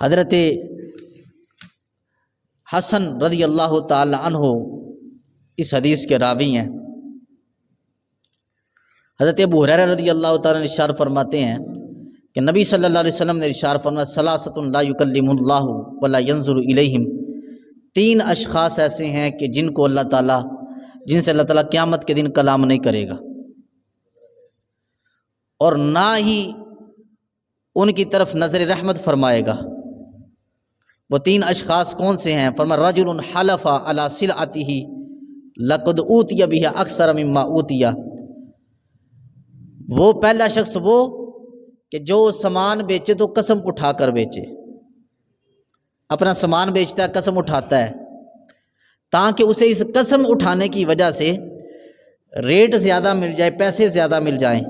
حضرت حسن رضی اللہ تعالی عنہ اس حدیث کے راوی ہیں۔ حضرت ابو ہریرہ رضی اللہ تعالیٰ عنہ ارشاد فرماتے ہیں کہ نبی صلی اللہ علیہ وسلم نے ارشاد فرمایا ثلاثۃ لا یکلم اللہ ولا ینظر الیہم، تین اشخاص ایسے ہیں کہ جن کو اللہ تعالیٰ، جن سے اللہ تعالیٰ قیامت کے دن کلام نہیں کرے گا اور نہ ہی ان کی طرف نظر رحمت فرمائے گا۔ وہ تین اشخاص کون سے ہیں؟ فرمایا رجل حلف علی سلعتہ لقد اوتی بہا اکثر مما اوتی، وہ پہلا شخص وہ کہ جو سامان بیچے تو قسم اٹھا کر بیچے، اپنا سامان بیچتا ہے قسم اٹھاتا ہے تاکہ اسے اس قسم اٹھانے کی وجہ سے ریٹ زیادہ مل جائے، پیسے زیادہ مل جائیں۔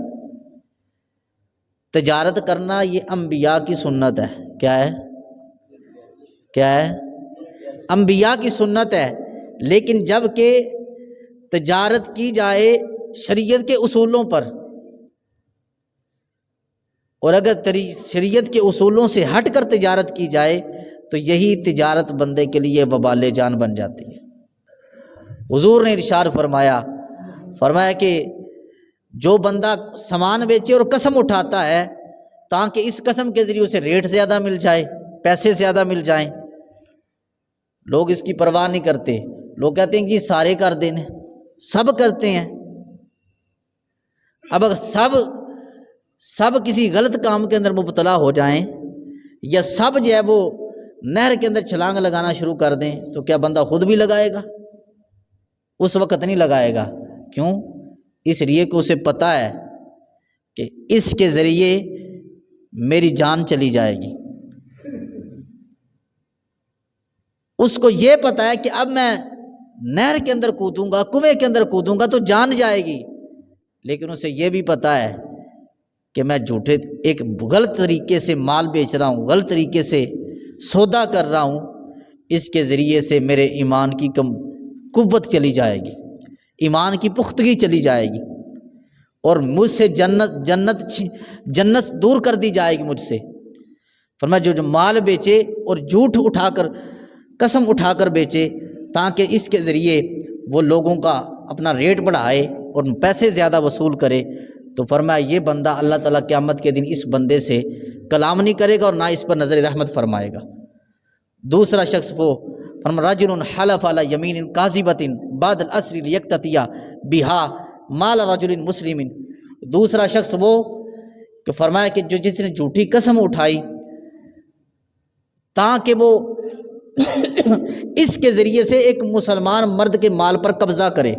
تجارت کرنا یہ انبیاء کی سنت ہے۔ کیا ہے؟ کیا ہے؟ انبیاء کی سنت ہے، لیکن جب کہ تجارت کی جائے شریعت کے اصولوں پر، اور اگر شریعت کے اصولوں سے ہٹ کر تجارت کی جائے تو یہی تجارت بندے کے لیے وبال جان بن جاتی ہے۔ حضور نے ارشاد فرمایا کہ جو بندہ سامان بیچے اور قسم اٹھاتا ہے تاکہ اس قسم کے ذریعے اسے ریٹ زیادہ مل جائے، پیسے زیادہ مل جائیں، لوگ اس کی پرواہ نہیں کرتے۔ لوگ کہتے ہیں کہ سارے کر دینے، سب کرتے ہیں۔ اب اگر سب کسی غلط کام کے اندر مبتلا ہو جائیں یا سب جو ہے وہ نہر کے اندر چھلانگ لگانا شروع کر دیں تو کیا بندہ خود بھی لگائے گا؟ اس وقت نہیں لگائے گا۔ کیوں؟ اس لیے کہ اسے پتہ ہے کہ اس کے ذریعے میری جان چلی جائے گی۔ اس کو یہ پتہ ہے کہ اب میں نہر کے اندر کودوں گا، کنویں کے اندر کودوں گا تو جان جائے گی، لیکن اسے یہ بھی پتہ ہے کہ میں جھوٹے ایک غلط طریقے سے مال بیچ رہا ہوں، غلط طریقے سے سودا کر رہا ہوں، اس کے ذریعے سے میرے ایمان کی قوت چلی جائے گی، ایمان کی پختگی چلی جائے گی، اور مجھ سے جنت دور کر دی جائے گی مجھ سے۔ فرمایا جو مال بیچے اور جھوٹ اٹھا کر، قسم اٹھا کر بیچے تاکہ اس کے ذریعے وہ لوگوں کا اپنا ریٹ بڑھائے اور پیسے زیادہ وصول کرے، تو فرمایا یہ بندہ اللہ تعالیٰ قیامت کے دن اس بندے سے کلام نہیں کرے گا اور نہ اس پر نظر رحمت فرمائے گا۔ دوسرا شخص وہ فرمایا رجل حلف علی یمین کاذبۃ بعد العصر لیقتطع بها مال رجل مسلم، دوسرا شخص وہ کہ فرمایا کہ جس نے جھوٹی قسم اٹھائی تاکہ وہ اس کے ذریعے سے ایک مسلمان مرد کے مال پر قبضہ کرے۔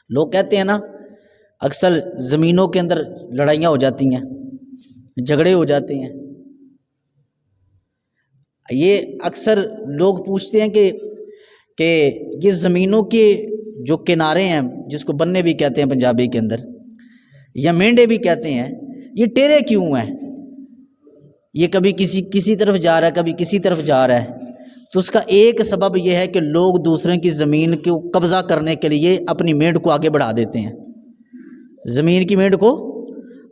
لوگ کہتے ہیں نا اکثر زمینوں کے اندر لڑائیاں ہو جاتی ہیں، جھگڑے ہو جاتے ہیں، یہ اکثر لوگ پوچھتے ہیں کہ یہ زمینوں کے جو کنارے ہیں، جس کو بننے بھی کہتے ہیں پنجابی کے اندر، یا مینڈے بھی کہتے ہیں، یہ ٹیرے کیوں ہیں؟ یہ کبھی کسی طرف جا رہا ہے، کبھی کسی طرف جا رہا ہے۔ تو اس کا ایک سبب یہ ہے کہ لوگ دوسروں کی زمین کو قبضہ کرنے کے لیے اپنی مینڈ کو آگے بڑھا دیتے ہیں، زمین کی مینڈ کو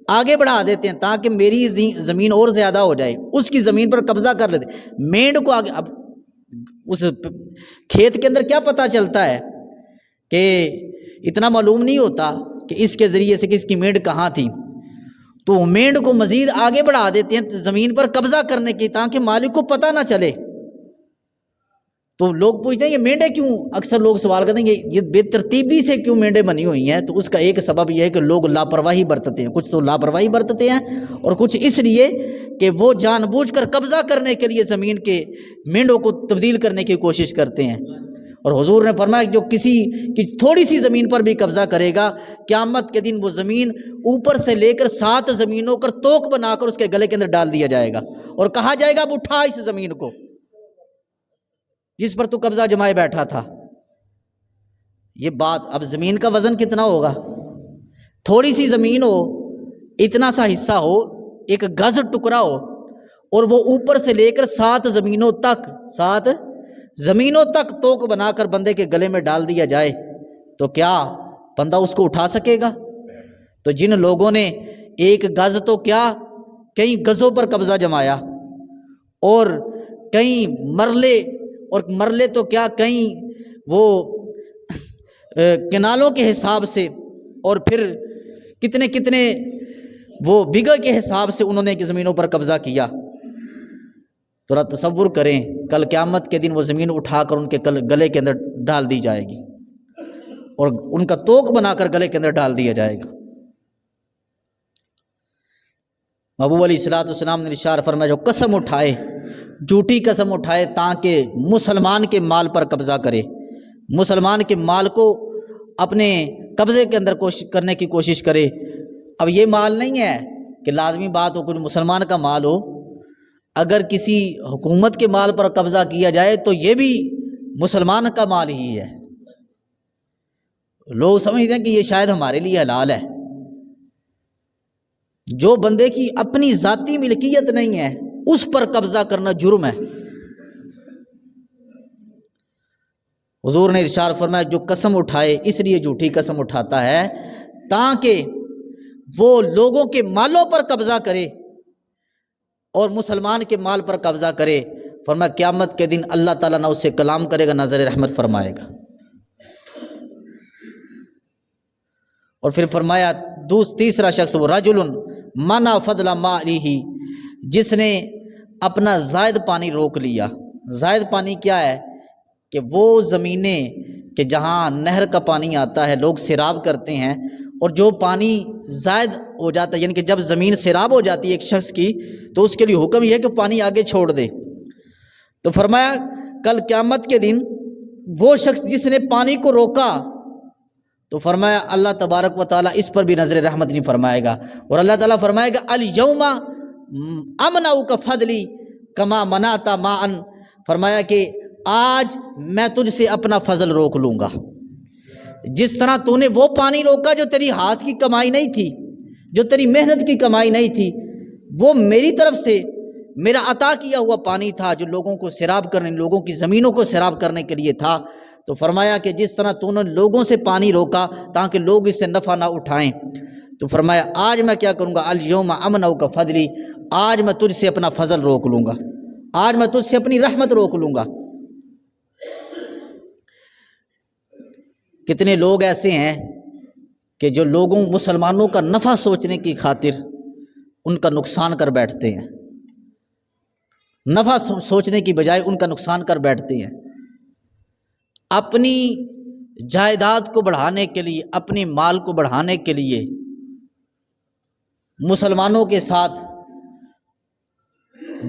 آگے بڑھا دیتے ہیں تاکہ میری زمین اور زیادہ ہو جائے، اس کی زمین پر قبضہ کر لیتے ہیں، مینڈ کو آگے۔ اب اس کھیت کے اندر کیا پتہ چلتا ہے کہ اتنا معلوم نہیں ہوتا کہ اس کے ذریعے سے کس کی مینڈ کہاں تھی، تو مینڈ کو مزید آگے بڑھا دیتے ہیں زمین پر قبضہ کرنے کی تاکہ مالک کو پتہ نہ چلے۔ تو لوگ پوچھتے ہیں یہ مینڈیں کیوں، اکثر لوگ سوال کرتے ہیں یہ بے ترتیبی سے کیوں مینڈیں بنی ہوئی ہیں؟ تو اس کا ایک سبب یہ ہے کہ لوگ لاپرواہی برتتے ہیں، کچھ تو لاپرواہی برتتے ہیں اور کچھ اس لیے کہ وہ جان بوجھ کر قبضہ کرنے کے لیے زمین کے مینڈوں کو تبدیل کرنے کی کوشش کرتے ہیں۔ اور حضور نے فرمایا جو کسی کی تھوڑی سی زمین پر بھی قبضہ کرے گا، قیامت کے دن وہ زمین اوپر سے لے کر 7 زمینوں پر توق بنا کر اس کے گلے کے اندر ڈال دیا جائے گا اور کہا جائے گا اب اٹھا اس زمین کو جس پر تو قبضہ جمائے بیٹھا تھا۔ یہ بات، اب زمین کا وزن کتنا ہوگا؟ تھوڑی سی زمین ہو، اتنا سا حصہ ہو، ایک گز ٹکڑا ہو، اور وہ اوپر سے لے کر 7 زمینوں تک توق بنا کر بندے کے گلے میں ڈال دیا جائے تو کیا بندہ اس کو اٹھا سکے گا؟ تو جن لوگوں نے ایک گز تو کیا کئی گزوں پر قبضہ جمایا اور کئی مرلے، اور مرلے تو کیا، کئی وہ کنالوں کے حساب سے، اور پھر کتنے کتنے وہ بیگھہ کے حساب سے انہوں نے زمینوں پر قبضہ کیا۔ ذرا تصور کریں، کل قیامت کے دن وہ زمین اٹھا کر ان کے گلے کے اندر ڈال دی جائے گی، اور ان کا توق بنا کر گلے کے اندر ڈال دیا جائے گا۔ محبوب علیہ الصلوۃ والسلام نے ارشاد فرمایا، جو قسم اٹھائے، جھوٹی قسم اٹھائے تاکہ مسلمان کے مال پر قبضہ کرے، مسلمان کے مال کو اپنے قبضے کے اندر کرنے کی کوشش کرے۔ اب یہ مال نہیں ہے کہ لازمی بات ہو کوئی مسلمان کا مال ہو، اگر کسی حکومت کے مال پر قبضہ کیا جائے تو یہ بھی مسلمان کا مال ہی ہے۔ لوگ سمجھتے ہیں کہ یہ شاید ہمارے لیے حلال ہے۔ جو بندے کی اپنی ذاتی ملکیت نہیں ہے اس پر قبضہ کرنا جرم ہے۔ حضور نے ارشاد فرمایا، جو قسم اٹھائے، اس لیے جھوٹی قسم اٹھاتا ہے تاکہ وہ لوگوں کے مالوں پر قبضہ کرے اور مسلمان کے مال پر قبضہ کرے۔ فرمایا قیامت کے دن اللہ تعالیٰ نہ اسے کلام کرے گا، نظر رحمت فرمائے گا۔ اور پھر فرمایا تیسرا شخص وہ رجل منع فضل مالہ، جس نے اپنا زائد پانی روک لیا۔ زائد پانی کیا ہے کہ وہ زمینیں کہ جہاں نہر کا پانی آتا ہے، لوگ سیراب کرتے ہیں، اور جو پانی زائد ہو جاتا ہے، یعنی کہ جب زمین سیراب ہو جاتی ہے ایک شخص کی تو اس کے لیے حکم یہ ہے کہ پانی آگے چھوڑ دے۔ تو فرمایا کل قیامت کے دن وہ شخص جس نے پانی کو روکا، تو فرمایا اللہ تبارک و تعالیٰ اس پر بھی نظر رحمت نہیں فرمائے گا، اور اللہ تعالیٰ فرمائے گا الیوم امنعک فضلی کما منعت ماء، فرمایا کہ آج میں تجھ سے اپنا فضل روک لوں گا، جس طرح تو نے وہ پانی روکا جو تیری ہاتھ کی کمائی نہیں تھی، جو تیری محنت کی کمائی نہیں تھی، وہ میری طرف سے میرا عطا کیا ہوا پانی تھا جو لوگوں کو سیراب کرنے، لوگوں کی زمینوں کو سیراب کرنے کے لیے تھا۔ تو فرمایا کہ جس طرح تو نے لوگوں سے پانی روکا تاکہ لوگ اس سے نفع نہ اٹھائیں، تو فرمایا آج میں کیا کروں گا، الیوم امنعک فضلی، آج میں تجھ سے اپنا فضل روک لوں گا، آج میں تجھ سے اپنی رحمت روک لوں گا۔ کتنے لوگ ایسے ہیں کہ جو لوگوں مسلمانوں کا نفع سوچنے کی خاطر ان کا نقصان کر بیٹھتے ہیں، نفع سوچنے کی بجائے ان کا نقصان کر بیٹھتے ہیں، اپنی جائیداد کو بڑھانے کے لیے، اپنی مال کو بڑھانے کے لیے مسلمانوں کے ساتھ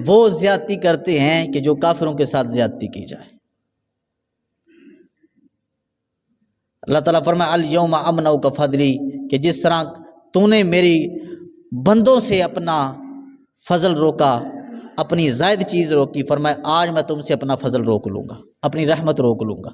وہ زیادتی کرتے ہیں کہ جو کافروں کے ساتھ زیادتی کی جائے۔ اللہ تعالیٰ فرمائے الیوم امنعک فضلی، کہ جس طرح تو نے میری بندوں سے اپنا فضل روکا، اپنی زائد چیز روکی، فرمایا آج میں تم سے اپنا فضل روک لوں گا، اپنی رحمت روک لوں گا۔